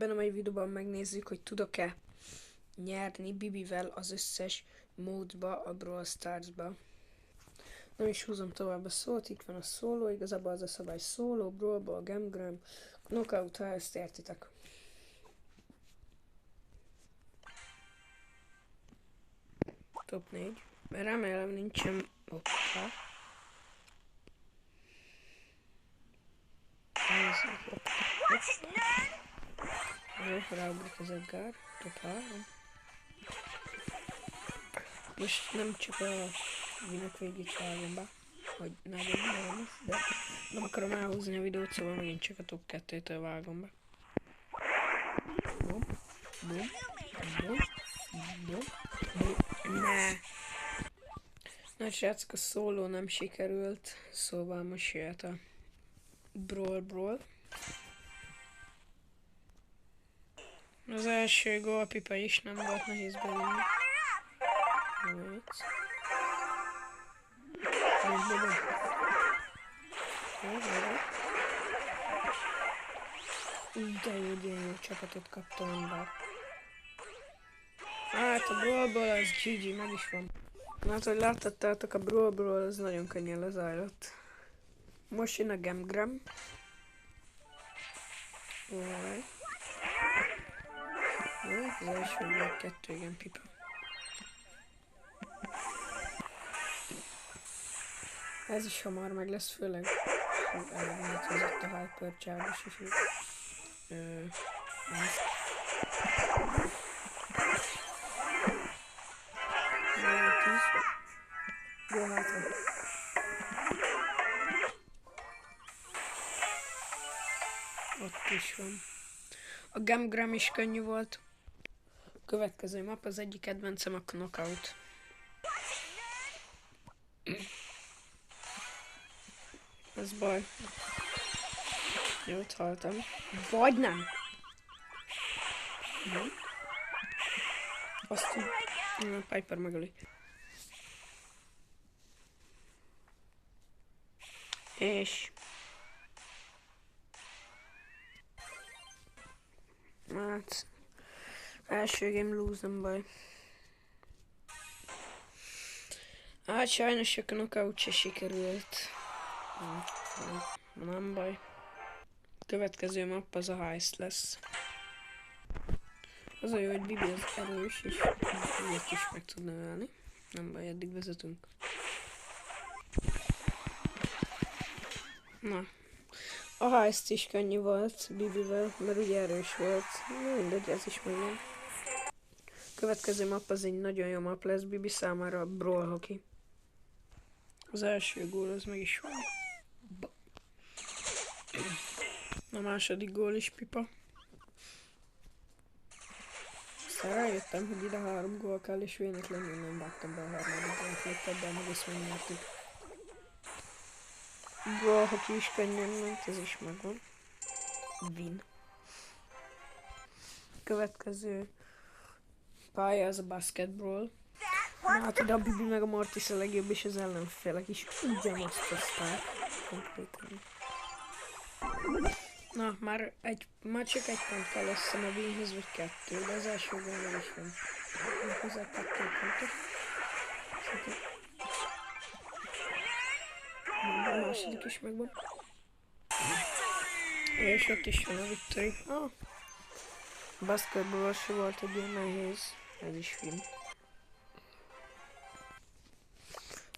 Ebben a mai videóban megnézzük, hogy tudok-e nyerni Bibivel az összes módba a Brawl Stars-ba. Nem is húzom tovább a szót, itt van a szóló, igazából az a szabály szóló, Brawl Ball, Gemgram, Knockout, ha ezt értitek. Top 4. Remélem nincsen... Hoppá. Jó, ráugrik az Edgar. Top 3. Most nem csak a vinek végig vágom be, hogy nagyon nagyon, de nem akarom elhúzni a videót, szóval megint csak a top 2-től vágom be. Bum, bum, bum, bum, bum. Ne! Na srácok, a szóló nem sikerült, szóval most jöhet a Brawl. Az első gólpipa is nem volt nehéz bevinni. De jó csapatot kaptam be. Hát a Brawlból az GG, meg is van. Hát, hogy láthattátok, a Brawlból az nagyon könnyen lezajlott. Most jön a Gemgram. Alright. Jó, az első meg 2 igen pipa. Ez is hamar meg lesz, főleg elmondhatott a Hyper Charge-os is. Jó hátra. Ott is van. A Gemgram is könnyű volt. A következő map, az egyik kedvencem a Knockout. Ez baj. Jót haltam. Vagy nem. Azt a Piper megöli. És... Hát... Első game lose, nem baj. Hát sajnos a Knockout se sikerült. Nem baj. Következő map az a Heist lesz. Az a jó, hogy Bibi az erős, és ilyet is meg tudna ölni. Nem baj, eddig vezetünk. Na. A Heist is könnyű volt Bibivel, mert ugye erős volt. Mindegy, ez is megvan. Következő map az egy nagyon jó map lesz Bibi számára, a Brawl Hockey. Az első gól az meg is van. A második gól is pipa. Aztán rájöttem, hogy ide 3 gól kell, és véletlenül nem vágtam be a harmadik gólt, de meg ezt megnyertük. Brawl Hockey is könnyen ment, ez is megvan. Win. Következő pálya az a Basketball. Hát ide a Bibi meg a Mortis a legjobb, és az ellenfélek is ugyanazt oszták. Konkrétan. Na, már csak egy pont kell összem a Winhez, vagy 2, de az első gólnál is van. Hozzá 2 pontot. A második is megvan. És ott is van a victory. A basketball se volt egy ilyen nehéz. Ez is film.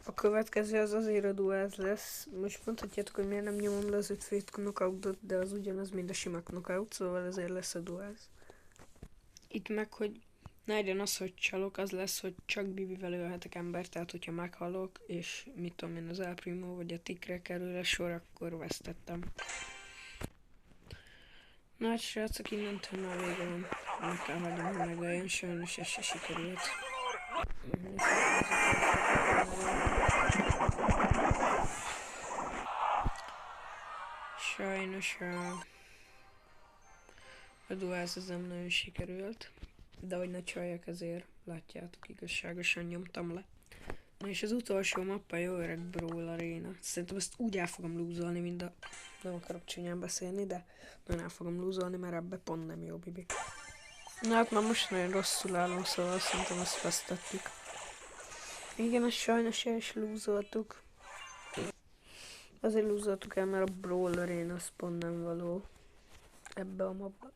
A következő az azért a duáz lesz. Most mondhatjátok, hogy miért nem nyomom le az 5 fét knockoutot, de az ugyanaz, mint a sima knockout, szóval ezért lesz a duáz. Itt meg, hogy ne legyen az, hogy csalok, az lesz, hogy csak Bibivel ölhetek embert, tehát hogyha meghalok, és mit tudom én, az El Primo vagy a Tikre kerül a sor, akkor vesztettem. Na hát srácok, innentől már vége van. Nem kell hagynom, hogy megöljön, sajnos ez se sikerült. Sajnos a duáz az nem nagyon sikerült, de hogy ne csaljak, ezért látjátok, igazságosan nyomtam le. Na és az utolsó mappa jó öreg Brawl Arena. Szerintem ezt úgy el fogom lúzolni, mint a... Nem akarok csúnyán beszélni, de nagyon el fogom lúzolni, mert ebbe pont nem jó, Bibi. Na hát már most nagyon rosszul állunk, szóval szerintem ezt vesztettük. Igen, ezt sajnos el is lúzoltuk. Azért lúzoltuk el, mert a Brawl Arena az pont nem való ebbe a mapba.